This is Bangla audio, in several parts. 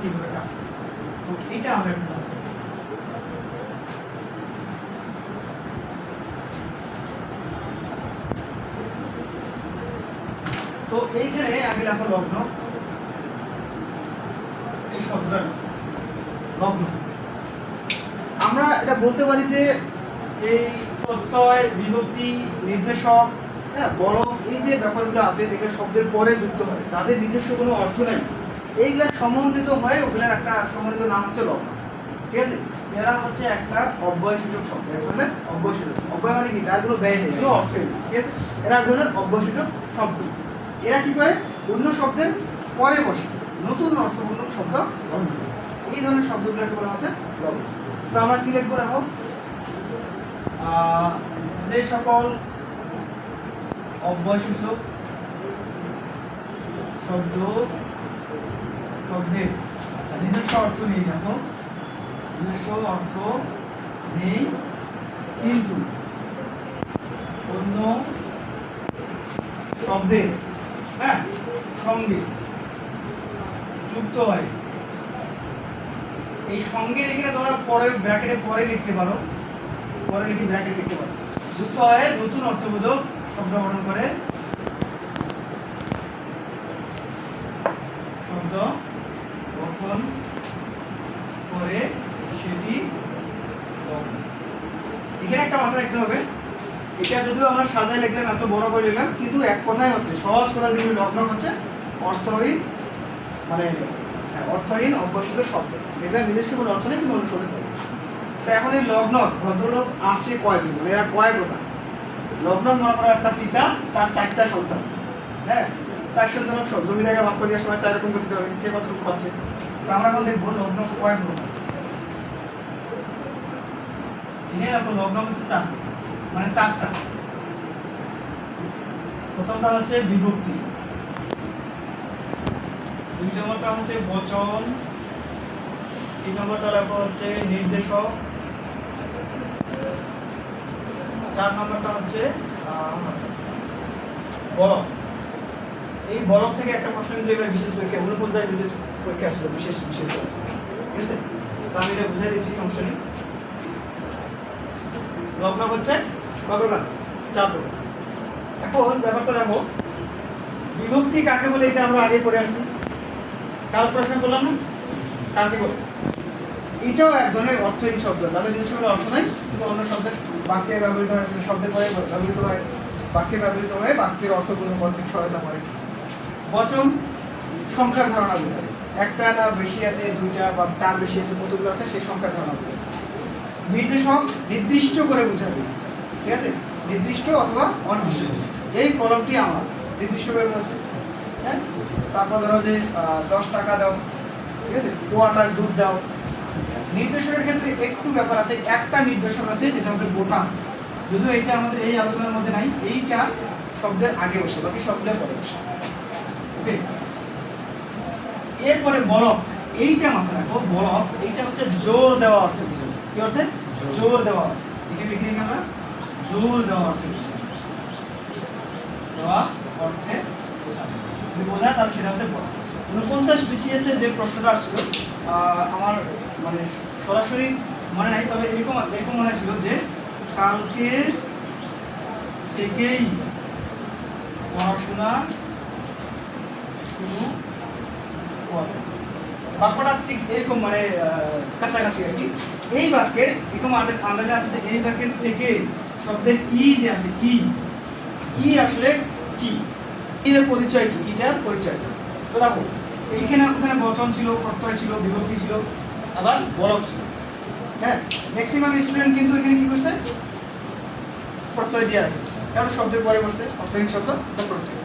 এইভাবে কাজ করে। তো এটা আমরা একটু দেখব। তো এইখানে আগে লেখো লগ্ন, এই শব্দটা লগ্ন। আমরা এটা বলতে পারি যে এই প্রত্যয়, বিভক্তি, নির্দেশক, হ্যাঁ, বরং এই যে ব্যাপারগুলো আছে যেগুলো শব্দের পরে যুক্ত হয়, যাদের নিজস্ব কোনো অর্থ নেই, এইগুলা সমন্বিত হয়, ওগুলার একটা সমন্বিত নাম হচ্ছে লগ্ন। ঠিক আছে? এরা হচ্ছে একটা অব্যয়সূচক শব্দ, এক ধরনের অব্যয়সূচক। অব্যয় মানে কি? যার কোনো ব্যয় নেই, কোনো অর্থই নেই। ঠিক আছে? এরা এক ধরনের অব্যয়সূচক শব্দ। এরা কি করে? অন্য শব্দের পরে বসে নতুন অর্থপূর্ণ শব্দ গ্রহণ করে। এই ধরনের শব্দগুলোকে বলা হচ্ছে লগ্ন। তো আমরা কি লিখবো দেখো, যে সকল অব্যয়সূচক শব্দের আচ্ছা নিজস্ব অর্থ নেই, দেখো নিজস্ব অর্থ নেই কিন্তু অন্য শব্দের, হ্যাঁ, সঙ্গে যুক্ত হয়। এই সঙ্গে এখানে তোমরা পরে ব্র্যাকেটে পরে লিখতে পারো, পরে লিখে ব্র্যাকেট লিখতে পারো। যুক্ত হয় নতুন অর্থবোধক শব্দ গঠন করে, শব্দ গঠন করে সেটি লগ্ন। এখানে একটা মাথা রাখতে হবে, এটা যদিও আমরা সাজায় লিখলাম, এত বড় করে লিখলাম, কিন্তু এক কথাই হচ্ছে, সহজ কথা কিন্তু লগ্ন হচ্ছে অর্থহীন, মানে অর্থহীন অব্যয়সূচক শব্দ, যেটা নিজস্ব কোনো অর্থ নেই কিন্তু অনুসরণ করে। তো এখন এই লগ্ন ভদ্রলোক আছে কয়জন, মানে এরা কয় প্রকার? লগ্ন মনে করো একটা পিতা, তার 4টা সন্তান, হ্যাঁ, 4 সন্তান জমি জায়গা ভাগ করে দেওয়ার সময় 4 রকম করতে হবে, কে কতটুকু পাচ্ছে। তো আমরা এখন দেখবো লগ্ন কয় প্রকার। এরকম লগ্ন হচ্ছে 4, মানে 4টা। প্রথমটা হচ্ছে বিভক্তি, 2 নম্বরটা হচ্ছে বচন, 3 নম্বরটা লেখা হচ্ছে নির্দেশক, 4 নম্বরটা হচ্ছে বলক। এই বলক থেকে একটা প্রশ্ন কিন্তু এবার বিশেষ পরীক্ষা, 49 বিশেষ পরীক্ষা আসলো, বিশেষ ঠিক আছে? তো আমি এটা বুঝাই দিচ্ছি, সমস্যা নেই। লগ্ন হচ্ছে কত প্রকার? 4 প্রকার। এখন ব্যাপারটা দেখো, বিভক্তি কাকে বলে এটা আমরা আগে পড়ে আসছি, কাল প্রশ্ন করলাম না, কাকে বলে? এটাও এক ধরনের অর্থহীন শব্দ, তাদের নিজস্ব কোনো অর্থ নাই, কিন্তু অন্য শব্দের বাক্যে ব্যবহৃত হয়, শব্দের পরে ব্যবহৃত হয়, বাক্যে ব্যবহৃত হয়, বাক্যের অর্থপূর্ণ করতে সহায়তা করে। বচন সংখ্যার ধারণা বোঝায়, একটা না বেশি আছে, 2টা বা তার বেশি আছে, কতগুলো আছে সেই সংখ্যার ধারণা বোঝায়। নির্দেশক নির্দিষ্ট করে বোঝাবে, ঠিক আছে? নির্দিষ্ট অথবা অনির্দিষ্ট, এই কলমটি আমার নির্দিষ্ট করে বোঝাচ্ছে, হ্যাঁ। তারপর ধরো যে 10 টাকা দাও, ঠিক আছে, কোয়াটার দুধ দাও। নির্দেশকের ক্ষেত্রে একটু ব্যাপার আছে, একটা নির্দেশক আছে যেটা হচ্ছে বোটাম, যদিও এইটা আমাদের এই আলোচনার মধ্যে নাই, এইটা শব্দের আগে বসে, বাকি শব্দের পরে বসে, ওকে। এরপরে বলক, এইটা মাথায় রাখো, বলক এইটা হচ্ছে জোর দেওয়া অর্থে বোঝাবে। কি অর্থে? জোর দেওয়া অর্থে। লিখে আমরা জোর দেওয়া অর্থে বোঝাবে, দেওয়া অর্থে বোঝাবে। যদি বোঝায় তাহলে সেটা হচ্ছে বলক। 49 BCS যে প্রশ্নটা আসছিল, আমার মানে সরাসরি মনে নাই, তবে এরকম মনে ছিল যে কালকে থেকেই পড়াশোনা শুরু করে। বাক্যটা ঠিক এরকম, মানে কাছাকাছি আর কি। এই বাক্যের এরকম আন্ডারে আছে যে এই বাক্যের থেকে শব্দের ই যে আছে, ই আসলে কি, এর পরিচয় কি, এটার পরিচয়। তো দেখো এইখানে ওখানে বচন ছিল, প্রত্যয় ছিল, বিভক্তি ছিল, আবার বলক ছিল, হ্যাঁ। ম্যাক্সিমাম স্টুডেন্ট কিন্তু এখানে কি করছে? প্রত্যয় দিয়ে রাখছে, কারণ শব্দের পরে বসছে অর্থহীন শব্দ বা প্রত্যয়,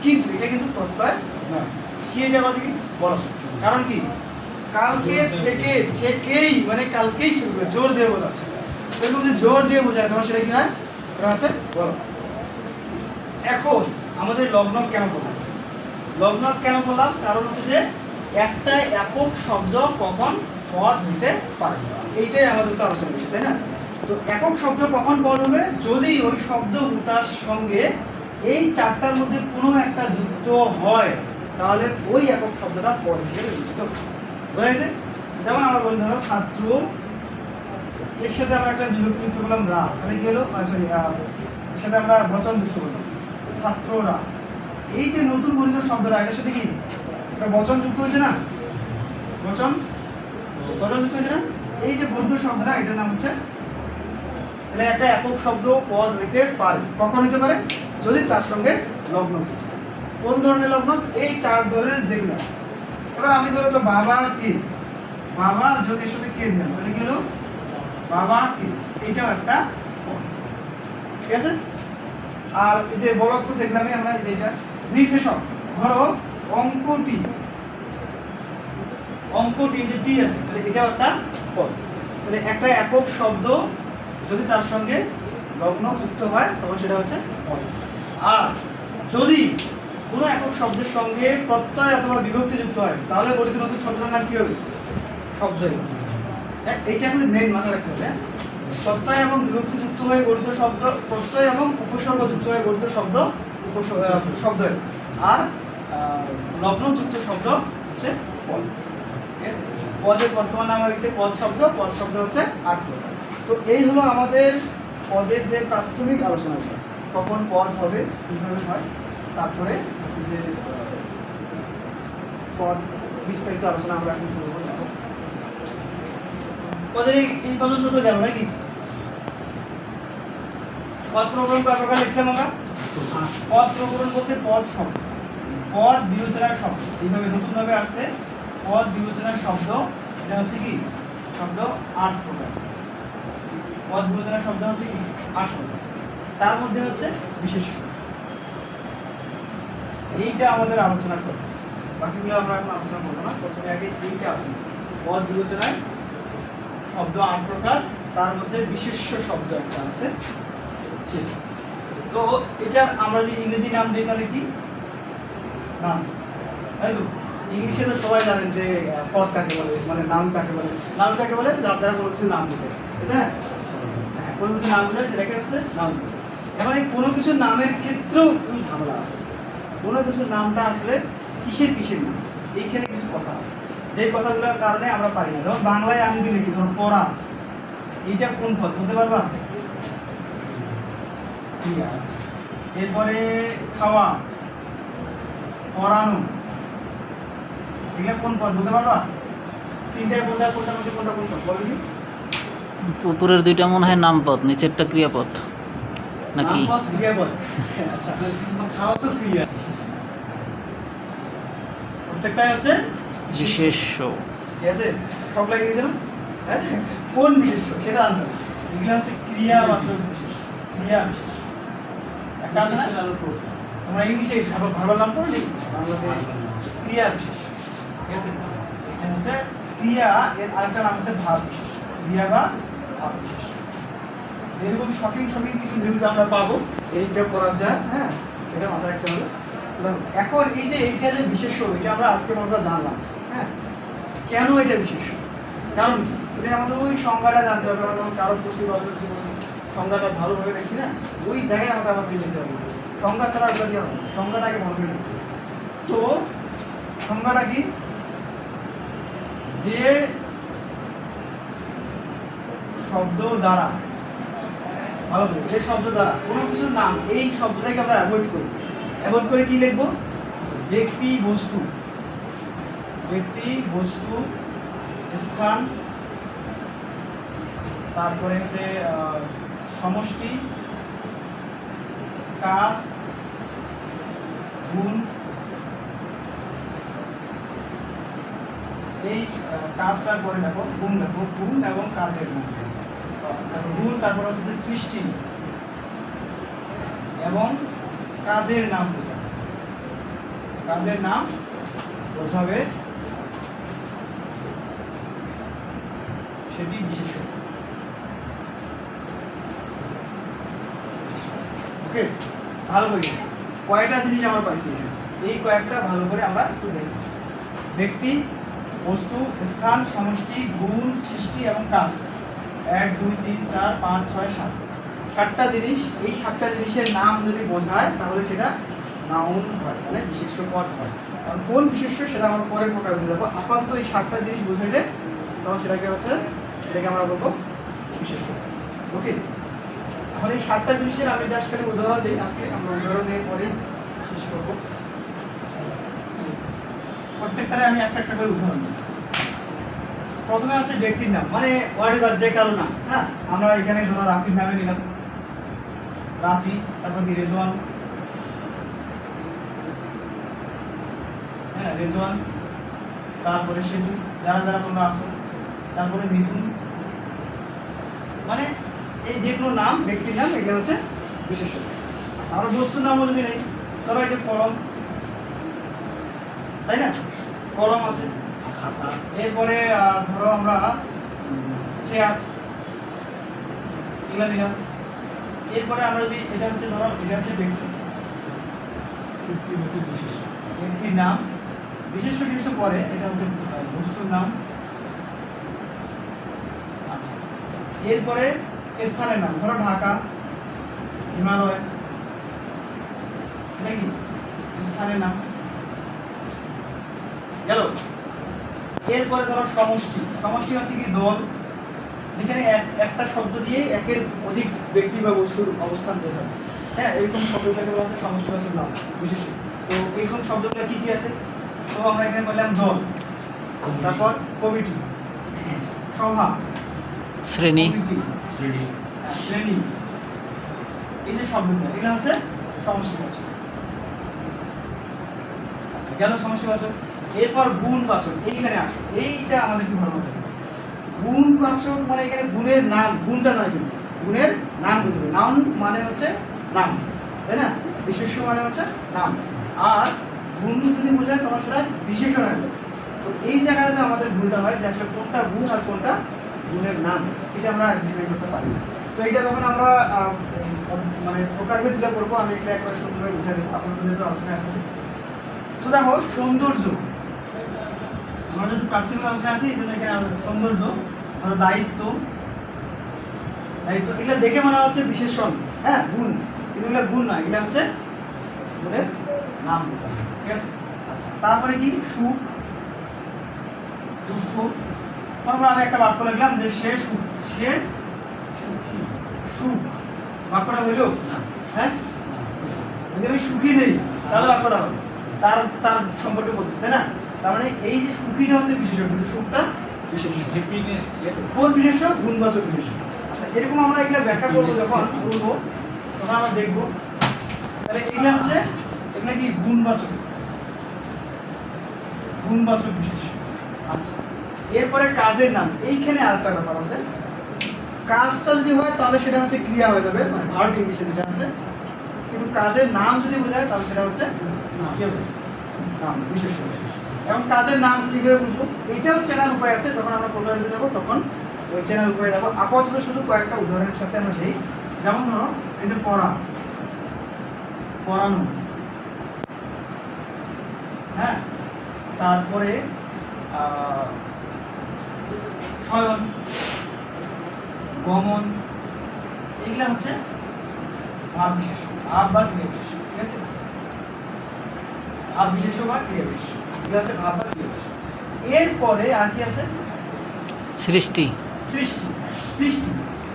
কিন্তু এটা কিন্তু প্রত্যয় নয়। কি এটা বলতে কি বলক? কারণ কি? কালকে থেকেই মানে কালকেই শুরু করে, জোর দিয়ে বোঝাচ্ছে। এরকম যদি জোর দিয়ে বোঝায় তখন সেটা কি হয়? ওটা হচ্ছে বলক। এখন আমাদের লগ্ন কেন বললাম? লগ্ন কেন বললাম? কারণ হচ্ছে যে একটা একক শব্দ কখন পদ হইতে পারে, এইটাই আমাদের তো আলোচনা বিষয়, তাই না? তো একক শব্দ কখন পদ হবে? যদি ওই শব্দ দুটার সঙ্গে এই 4টার মধ্যে কোনো একটা যুক্ত হয়, তাহলে ওই একক শব্দটা পদ হিসেবে বিবেচিত হবে। বোঝা গেছে? যেমন আমরা বলি ধরো ছাত্র, এর সাথে আমরা একটা বিভক্তি যুক্ত করলাম রা, তাহলে কি হলো? সরি, এর সাথে আমরা বচন যুক্ত করলাম ছাত্ররা। এই যে নতুন বর্ধিত শব্দটা, এটার সাথে কি একটা বচন যুক্ত হয়েছে না? বচন যুক্ত হয়েছে না? এই যে বর্ধিত শব্দটা, এটার নাম হচ্ছে, এটা একটা একক শব্দ পদ হইতে পারে। কখন হইতে পারে? যদি তার সঙ্গে লগ্ন যুক্ত থাকে। কোন ধরনের লগ্ন? এই 4 ধরনের যেগুলো। এবার আমি ধরো তো বাবা কি, বাবা যদি এর সাথে কে দিলাম, তাহলে কি হলো? বাবা কি, এইটাও একটা পদ। ঠিক আছে? আর এই যে বলত্ব দেখলাম আমরা, যেটা নির্দেশক, ধরো অঙ্কটি, যে টি আছে, তাহলে এটাও একটা পদ। তাহলে একটা একক শব্দ যদি তার সঙ্গে লগ্ন যুক্ত হয় তখন সেটা হচ্ছে পদ। আর যদি কোনো একক শব্দের সঙ্গে প্রত্যয় অথবা বিভক্তি যুক্ত হয় তাহলে গঠিত নতুন শব্দের নাম কি হবে? শব্দই। এইটা এখন মেন মাথায় রাখতে হবে। প্রত্যয় এবং বিভক্তি যুক্ত হয়ে গঠিত শব্দ, প্রত্যয় এবং উপসর্গ যুক্ত হয়ে গঠিত শব্দ শব্দ, আর লগ্ন যুক্ত শব্দ হচ্ছে পদ। ঠিক আছে? পদের বর্তমান নাম হয়েছে পদ শব্দ। পদ শব্দ হচ্ছে 8 প্রকার। তো এই হলো আমাদের পদের যে প্রাথমিক আলোচনা, কখন পদ হবে, কীভাবে হয়, তারপরে হচ্ছে যে পদ বিস্তারিত আলোচনা আমরা এখন করবো। পদের এই পর্যন্ত তো গেল নাকি? পদ প্রকরণ কয় প্রকার লিখছিলাম আমরা? পদ প্রকরণ বলতে পদ শব্দ, পদ বিবেচনার শব্দ, এইভাবে নতুনভাবে আসছে পদ বিবেচনার শব্দ। এটা হচ্ছে কি শব্দ 8 প্রকার। পদ বিবেচনার শব্দ হচ্ছে কি 8 প্রকার। তার মধ্যে হচ্ছে বিশেষ্য, এইটা আমাদের আলোচনা করব। বাকিগুলো আমরা এখন আলোচনা করবো না, প্রথমে আগে এইটা আলোচনা। পদ বিবেচনায় শব্দ 8 প্রকার, তার মধ্যে বিশেষ্য শব্দ একটা আছে সেটা। তো এটার আমরা যে ইংরেজি নাম দিই তাহলে কি নাম, তাই তো? ইংলিশে তো সবাই জানেন যে পদ কাকে বলে, মানে নাম কাকে বলে। নাম কাকে বলে? যার দ্বারা কোনো কিছু নাম বোঝায়, তাই না? হ্যাঁ, কোনো কিছু নাম বোঝায় সেটাকে হচ্ছে নাম। এবার এই কোনো কিছু নামের ক্ষেত্রেও কিছু ঝামেলা আছে। কোনো কিছু নামটা আসলে কিসের নাম, এইখানে কিছু কথা আছে, যে কথাগুলোর কারণে আমরা পারি না। যেমন বাংলায় আমি যদি লিখি ধরুন পড়া, এইটা কোন পদ বলতে পারবা? ঠিক আছে। এরপরে খাওয়া, পড়ানো, এগুলা কোন পদ বলতে পারবা? তিনটায় বলতে কোনটা মধ্যে কোনটা কোন পদ বলো কি? উপরের দুইটা মনে হয় নামপদ, নিচেরটা ক্রিয়াপদ নাকি? নামপদ, ক্রিয়াপদ। আচ্ছা, খাওয়া তো ক্রিয়া, প্রত্যেকটাই হচ্ছে বিশেষ্য। ঠিক আছে? সব লাগে গেছে না? হ্যাঁ, কোন বিশেষ্য সেটা জানতে হবে। এগুলো হচ্ছে ক্রিয়াবাচক বিশেষ, ক্রিয়া বিশেষ। একটা আছে না, তোমরা ইংলিশে ভালো নাম পড়ো নি, বাংলাতে ক্রিয়া বিশেষ। ঠিক আছে? এটা হচ্ছে ক্রিয়া, এর আরেকটা নাম হচ্ছে ভাব বিশেষ, ক্রিয়া বা ভাব বিশেষ। এরকম শকিং কিছু নিউজ আমরা পাবো, এইটা করা যায়, হ্যাঁ, সেটা মাথায় রাখতে হবে। এখন এই যে এইটা যে বিশেষ্য, এটা আমরা আজকে আমরা জানলাম, হ্যাঁ, কেন এটা বিশেষ্য, কারণ কি? তুমি আমাদের ওই সংজ্ঞাটা জানতে হবে। আমরা যখন কারো করছি বা কিছু করছি, সংজ্ঞাটা ভালোভাবে দেখছি না, ওই জায়গায় আমাদের আবার ফিরে যেতে হবে। সংজ্ঞা ছাড়া ওগুলো দিয়ে হবে, সংজ্ঞাটাকে ভালো করে দেখছি। তো সংজ্ঞাটা কি? যে শব্দ দ্বারা, ভালো করে, যে শব্দ দ্বারা কোনো কিছুর নাম, এই শব্দটাকে আমরা অ্যাভয়েড করি। অ্যাভয়েড করে কি লিখবো? ব্যক্তি, বস্তু, ব্যক্তি, বস্তু, স্থান, তারপরে হচ্ছে সমষ্টি, কাজ, গুণ। এই কাজটার পরে দেখো গুণ, দেখো গুণ এবং কাজের নাম, গুণ, তারপরে হচ্ছে সৃষ্টি এবং কাজের নাম বোঝাবে, কাজের নাম বোঝাবে, সেটি বিশেষ্য। ওকে, ভালো করে কয়টা জিনিস আমরা পাইছি এখানে, এই কয়েকটা ভালো করে আমরা একটু দেখি। ব্যক্তি, বস্তু, স্থান, সমষ্টি, গুণ, সৃষ্টি এবং কাজ। 1 2 3 4 5 6 7, 7টা জিনিস। এই 7টা জিনিসের নাম যদি বোঝায় তাহলে সেটা নাউন হয়, মানে বিশেষ্য পদ হয়। কারণ কোন বিশেষ্য সেটা আমরা পরে প্রকার দিয়ে যাবো। আপাতত এই 7টা জিনিস বুঝাইলে তখন সেটাকে আমরা বলবো বিশেষ্য। ওকে, এখন এই 7টা জিনিসের আমি জাস্ট খালি উদাহরণ দিই, আজকে আমরা উদাহরণ দিয়ে পরেই শেষ করবো। প্রত্যেকটারে আমি একটা একটা করে উদাহরণ দিই। প্রথমে আছে ব্যক্তির নাম, মানে হোয়াটএভার, যে কারো নাম। হ্যাঁ, আমরা এখানে ধরো রাফির নামে নিলাম, রাফি, তারপর কি রেজওয়ান, হ্যাঁ রেজওয়ান, তারপরে সেতু, যারা যারা তোমরা আসো, তারপরে মিথুন, মানে এই যে কোনো নাম, ব্যক্তির নাম, এগুলো হচ্ছে বিশেষ্য। আচ্ছা, আমরা বস্তুর নামও যদি নেই, ধরো এই যে কলম, তাই না, কলম আছে। খাতা, এরপরে ধরো আমরা চেয়ার, এগুলো নিলাম। এরপরে আমরা যদি এটা হচ্ছে ধরো এটা হচ্ছে ব্যক্তি, ব্যক্তির নাম, বিশেষ্য কিছু পরে, এটা হচ্ছে বস্তুর নাম। আচ্ছা, এরপরে স্থানের নাম, ধরো ঢাকা, হিমালয়, নাকি স্থানের নাম গেল। এরপরে ধরো সমষ্টি, সমষ্টি হচ্ছে কি দল, যেখানে একটা শব্দ দিয়ে একের অধিক ব্যক্তি বা বস্তুর অবস্থান বোঝায়। হ্যাঁ, এরকম শব্দটাকে বলা হচ্ছে সমষ্টিবাচক নাম, বিশেষ্য। তো এইরকম শব্দগুলো কি কি আছে? তো আমরা এখানে বললাম দল, তারপর কমিটি, সভা, শ্রেণী, শ্রেণী, এই যে শব্দগুলো, এগুলো হচ্ছে সমষ্টিবাচক। আচ্ছা, গেল সমষ্টিবাচক। এরপর গুণবাচক, এইখানে আসো, এইটা আমাদের কি ভালো হবে। গুণবাচক মানে এখানে গুণের নাম, গুণটা নয় কিন্তু গুণের নাম বুঝবে। নাউন মানে হচ্ছে নাম, তাই না, বিশেষ্য মানে হচ্ছে নাম। আর গুণ যদি বোঝায় তখন সেটা বিশেষণ হবে। তো এই জায়গাটাতে আমাদের ভুলটা হয় যে আসলে কোনটা গুণ আর কোনটা গুণের নাম, এটা আমরা আইডেন্টিফাই করতে পারি না। তো এটা যখন আমরা মানে প্রকারভেদগুলো করবো, আমি এটা একবারে সুন্দরভাবে বুঝাই দেবো, আপনাদের যেহেতু আলোচনায় আসছে। তো দেখো সৌন্দর্য, আমরা যদি প্রাথমিক আলোচনায় আছি এই জন্য এখানে সৌন্দর্য, ধরো দায়িত্ব, দায়িত্ব, এগুলো দেখে মনে হচ্ছে বিশেষণ, হ্যাঁ গুণ, কিন্তু এগুলো গুণ নয়, এগুলো হচ্ছে গুণের নাম, ঠিক আছে। আচ্ছা, তারপরে কি সুখ, দুঃখ। তারপর আমি একটা বাক্য লিখলাম যে সে সুখ, সে সুখী, সুখ, বাক্যটা হইল হ্যাঁ, যদি আমি সুখী নেই তাহলে বাক্যটা হবে, তার তার সম্পর্কে বলতেছে, তাই না। তার মানে এই যে সুখীটা হচ্ছে বিশেষণ, কিন্তু সুখটা বিশেষ, হ্যাপিনেস কোন বিশেষ্য, গুণবাচক বিশেষ্য। আচ্ছা, এরকম আমরা এগুলো ব্যাখ্যা করবো যখন বলবো তখন আমরা দেখবো তাহলে এগুলো হচ্ছে, এগুলো কি গুণবাচক, গুণবাচক বিশেষ্য। আচ্ছা, এরপরে কাজের নাম, এইখানে আরেকটা ব্যাপার আছে। কাজটা যদি হয় তাহলে সেটা হচ্ছে ক্রিয়া হয়ে যাবে, মানে ভার্ব ইংলিশে যেটা আছে। কিন্তু কাজের নাম যদি বোঝায় তাহলে সেটা হচ্ছে নাম, বিশেষ্য। এবং কাজের নাম কীভাবে বুঝবো, এইটাও চেনার উপায় আছে। যখন আমরা প্রোগ্রামে যাবো তখন ওই চেনার উপায় যাবো। আপাতত শুধু কয়েকটা উদাহরণের সাথে আমরা দিই। যেমন ধরো এই যে পড়া, পড়ানো, হ্যাঁ, তারপরে শয়ন, গমন, এগুলা হচ্ছে ভাব বিশেষ্য, ভাব বা ক্রিয়া বিশেষ্য, ঠিক আছে। ভাব বিশেষ্য বা ক্রিয়া বিশেষ্য, এগুলো হচ্ছে ভাব বা ক্রিয়া বিশেষ্য। এরপরে আর কি আছে, সৃষ্টি, সৃষ্টি, সৃষ্টি,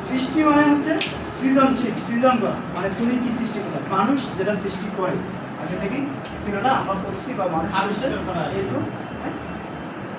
সৃষ্টি মানে হচ্ছে সৃজনশীল, সৃজন করা, মানে তুমি কি সৃষ্টি করলে, মানুষ যেটা সৃষ্টি করে আগে থেকেই ছিল না, আমরা করছি বা মানুষ এরকম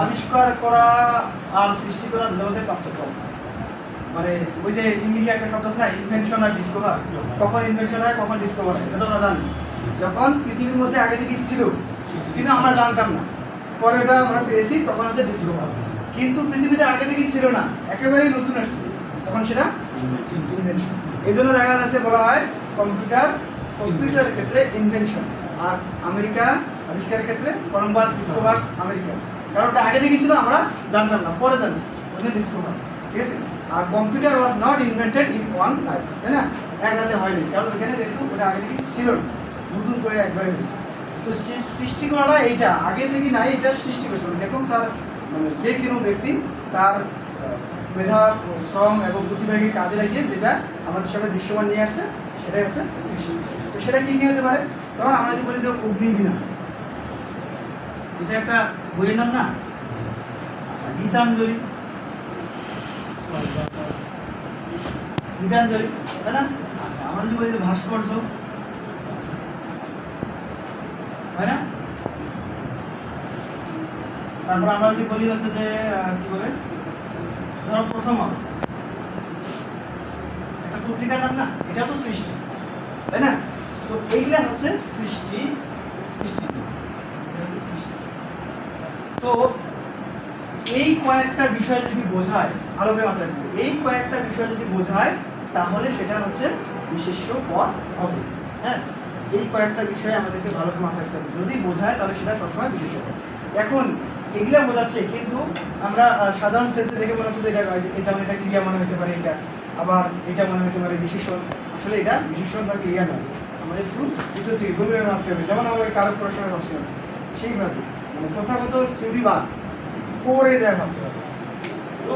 আবিষ্কার করা আর সৃষ্টি করা দুটোর মধ্যে পার্থক্য আছে। মানে ওই যে ইংলিশে একটা শব্দ আছে না, ইনভেনশন আর ডিসকভার, কখন ইনভেনশন হয় কখন ডিসকভার হয়, এটা তো আমরা জানি। যখন পৃথিবীর মধ্যে আগে থেকেই ছিল কিন্তু আমরা জানতাম না, পরে ওটা আমরা পেয়েছি, তখন হচ্ছে ডিসকভার। কিন্তু পৃথিবীটা আগে থেকেই ছিল না, একেবারেই নতুন আসছে, তখন সেটা ইনভেনশন। এই জন্য দেখা যাচ্ছে বলা হয় কম্পিউটার, কম্পিউটারের ক্ষেত্রে ইনভেনশন, আর আমেরিকা আবিষ্কারের ক্ষেত্রে কলম্বাস ডিসকভার্স আমেরিকা, কারণ ওটা আগে থেকেই ছিল, আমরা জানতাম না, পরে জানছি, ওটা ডিসকভার, ঠিক আছে। আর computer was not invented in one life, তাই না, এক রাতে হয়নি, কারণ ওখানে যেহেতু ওটা আগে থেকে ছিল না, নতুন করে একবারে হয়েছে। তো সৃষ্টি করাটা এইটা আগে থেকে নাই, এটা সৃষ্টি করেছে। দেখুন তার মানে যে কোনো ব্যক্তি তার মেধা, শ্রম এবং প্রতিভাকে কাজে লাগিয়ে যেটা আমাদের সামনে দৃশ্যমান নিয়ে আসছে, সেটাই হচ্ছে সৃষ্টি। তো সেটা কি কি হতে পারে? তখন আমরা যদি বলি যে অগ্নিবীণা, এটা একটা বইয়ের নাম না? আচ্ছা, গীতাঞ্জলি, গীতাঞ্জলি, তাই না? আচ্ছা, আমরা যদি বলি যে ভাস্কর্য, তাই না? তারপর আমরা যদি বলি হচ্ছে যে কি বলে, ধরো প্রথম আলো, একটা পত্রিকার নাম না? এটা তো সৃষ্টি, তাই না? তো এইগুলা হচ্ছে সৃষ্টি, সৃষ্টি, এটা হচ্ছে সৃষ্টি। তো এই কয়েকটা বিষয় যদি বোঝায়, ভালো করে মাথায় রাখবে, এই কয়েকটা বিষয় যদি বোঝায় তাহলে সেটা হচ্ছে বিশেষ্য পদ হবে। হ্যাঁ, এই কয়েকটা বিষয় আমাদেরকে ভালো করে মাথায় রাখতে হবে, যদি বোঝায় তাহলে সেটা সবসময় বিশেষ্য পদ। এখন এগুলা বোঝাচ্ছে, কিন্তু আমরা সাধারণ সেন্সে দেখে মনে হচ্ছে যে এটা, যেমন এটা ক্রিয়া মনে হতে পারে, এটা আবার এটা মনে হতে পারে বিশেষণ। আসলে এটা বিশেষণ বা ক্রিয়া নয়, আমাদের একটু ভিতর থেকে গভীরে ভাবতে হবে। যেমন আমরা কারক প্রশ্ন ভাবছিলাম সেইভাবে, মানে প্রথাগত থিওরি বাদ করে দেওয়া ভাবতে হবে। তো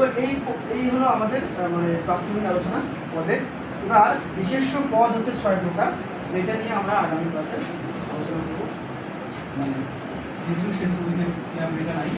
এই হলো আমাদের মানে প্রাথমিক আলোচনা পদের। এবার বিশেষ্য পদ হচ্ছে 6 প্রকার, যেটা নিয়ে আমরা আগামী ক্লাসে আলোচনা করব। মানে যেহেতু সেহেতু যে এটা নাই।